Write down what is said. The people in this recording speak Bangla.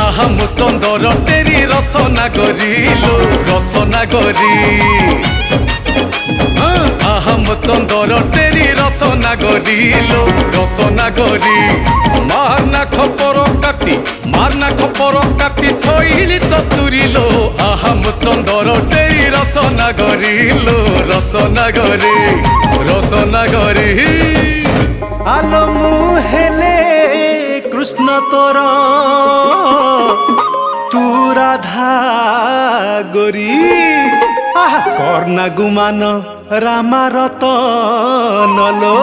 আহাম চন্দর তেরি রসনা গরিলো রসনা গরি আহাম চন্দর তেরি রসনা গরিলো রসনা গরি মারনা খপর কাটি ছইলি চতুরিলো আহাম চন্দর তেরি রসনা গরিলো রসনা গরি রসনা গরি আলো মুহেলে কৃষ্ণ তোর তু রাধা গরি কর্ণা গুমান রামা রতন লো